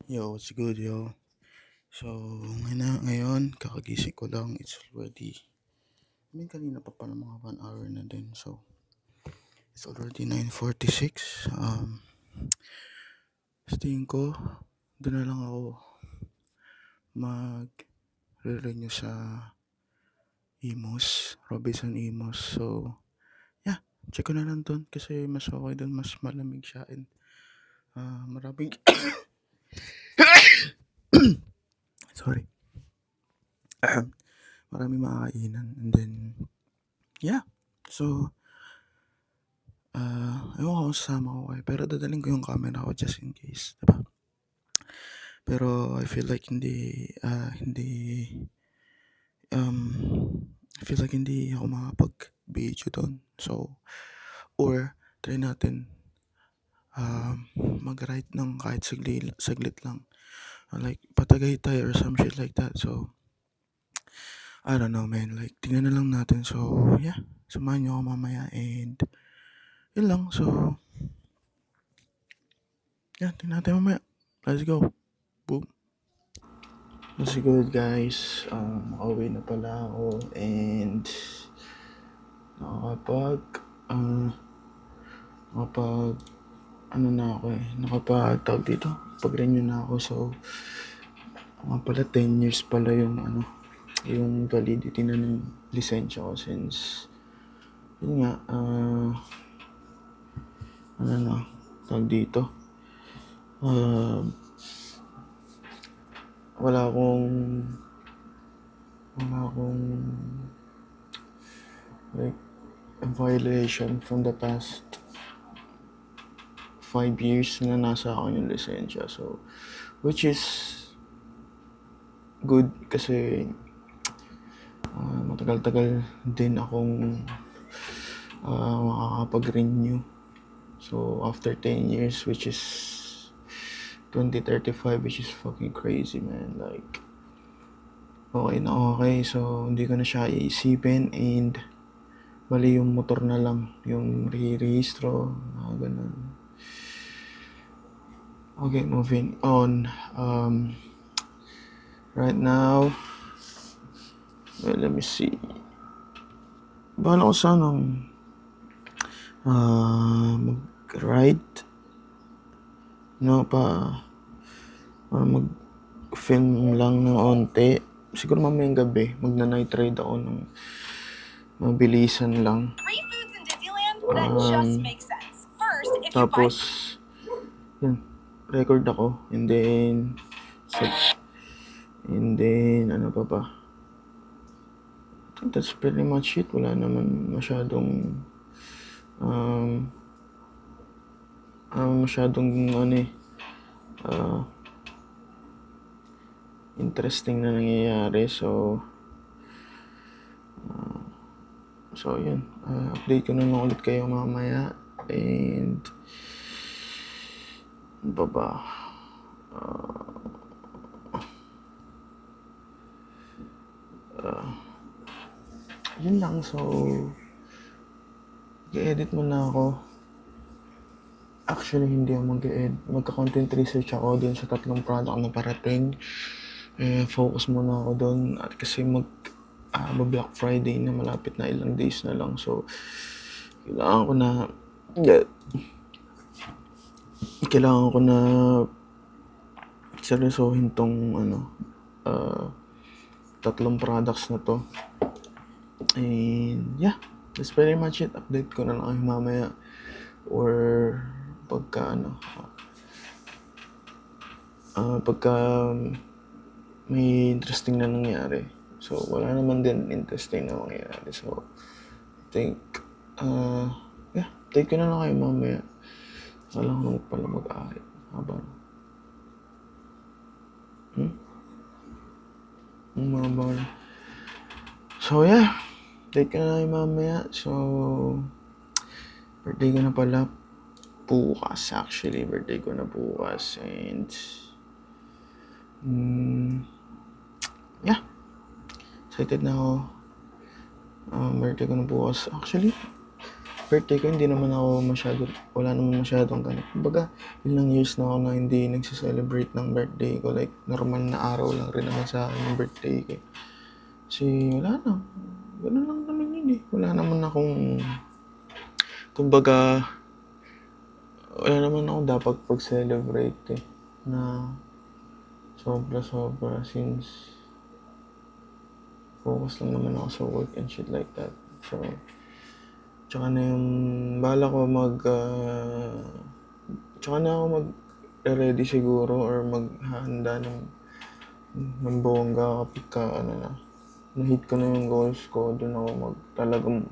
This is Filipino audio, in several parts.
Yo, what's good, yo? So, ngayon, kakagising ko lang. It's already, kanina pa pala mga 1 hour na din. So, it's already 9:46. Sa tingin ko, doon na lang ako mag-renew sa Imus, Robinson Imus. So, yeah, check ko na lang doon kasi mas okay doon, mas malamig siya and maraming, sorry, maraming makakainan and then, yeah. So, ewan ko kung sasama ko kayo, pero dadalhin ko yung camera ko just in case, diba? Pero I feel like I feel like hindi ako makapag-video doon. So, or try natin mag-ride ng kahit saglit lang. Like, Patagaytay or some shit like that. So, I don't know, man. Like, tingnan na lang natin. So, yeah. Samahan nyo ako mamaya and yun lang. So, yeah, tingnan natin mamaya. Let's go. Boom. What's good, guys? Makauwi na pala ako and nakapag tawag dito, pag-renew na ako. So, mga pala 10 years pala yung validity na ng lisensya ko since, yun nga, tawag dito, wala akong like a violation from the past 5 years na nasa akin yung lisensya. So, which is good kasi matagal-tagal din akong makakapag-renew. So, after 10 years, which is 2035, which is fucking crazy, man. Like, okay na okay. So, hindi ko na siya iisipin and bali yung motor na lang yung re-rehistro, ganun. Okay, moving on. Right now, well, let me see. Bahala ko sanang mag-ride. Para mag-film lang ng onte. Siguro mamayang gabi, magna-night ride ako ng mabilisan lang. Free foods in Disneyland? That just makes sense. First, if you Tapos, yun, record ako. And then, ano pa ba? I think that's pretty much it. Wala naman masyadong, interesting na nangyayari. So yun. Update ko na lang ulit kayo mamaya. And, ano pa ba? Yun lang. So, i-edit mo na ako. Actually, hindi ako mag-edit. Magka-content research ako dun sa 3 product na parating. Focus muna ako dun. At kasi Black Friday na, malapit na, ilang days na lang. So, kailangan ko na seryosohin tong 3 products na to. And yeah, that's pretty much it. Update ko na lang kayo mamaya or pagka may interesting na nangyari. So, wala naman din interesting na mangyayari. So, I think, yeah, update ko na lang kayo mamaya. Wala ko pala mag-ahit. Habang. So, yeah, update ko na lang kayo mamaya. So, birthday ko na pala bukas. Actually, birthday ko na bukas. And, yeah, excited na ako. Birthday ko na bukas. Actually, birthday ko, hindi naman ako wala naman masyadong ganun. Kumbaga, ilang years na ako na hindi nagse-celebrate ng birthday ko. Like, normal na araw lang rin naman sa akin yung birthday ko. Kasi, wala na. Ganun lang naman yun eh. Wala naman akong, kumbaga, wala naman ako dapat pag-celebrate eh. Na, sobra-sobra since focus lang naman ako sa work and shit like that. So, tsaka na yung bala ko tsaka na ako mag-ready siguro or maghahanda ng bongga kapag na-hit ko na yung goals ko. Doon ako talagang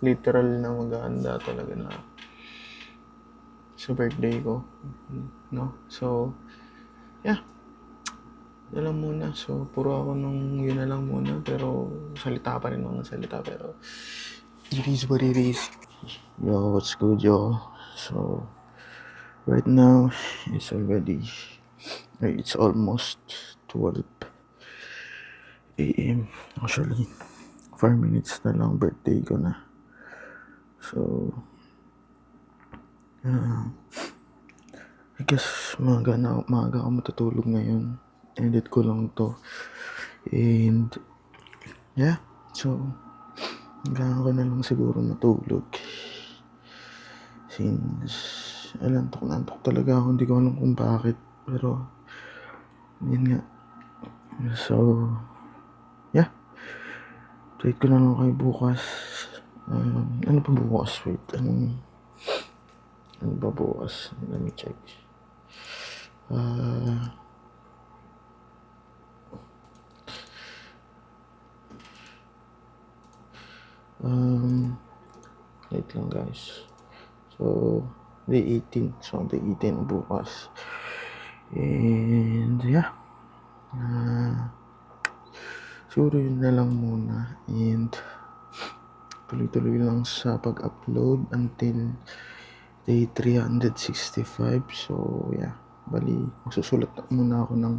literal na maghahanda talaga na sa birthday ko. No? So, yeah. Yun lang muna. So, puro ako yun na lang muna. Pero, salita pa rin mga salita. Pero, it is what it is. Yo, what's good, yo? So, right now, it's almost 12 a.m. Actually, 4 minutes na lang birthday ko na. So, I guess maaga ako matutulog ngayon. Edit ko lang to. And, yeah. So, hanggang ako na lang siguro matulog. Since, nantok talaga ako. Hindi ko alam kung bakit. Pero, yun nga. So, yeah. Update ko na lang kayo bukas. Ano pa bukas? Wait, ano ba bukas? Let me check. Wait lang guys. So, day 18. So, day 18 bukas. And, yeah. Siguro yun na lang muna. And, tuloy-tuloy lang sa pag-upload until day 365. So, yeah. Bali, magsusulat muna ako ng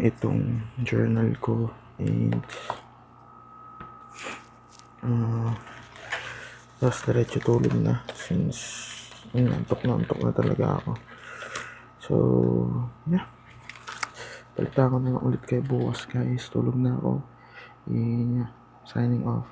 itong journal ko. And, tapos diretso tulog na since antok na talaga ako. So, yeah. Balita ko na lang ulit kayo bukas guys. Tulog na ako. And, yeah. Signing off.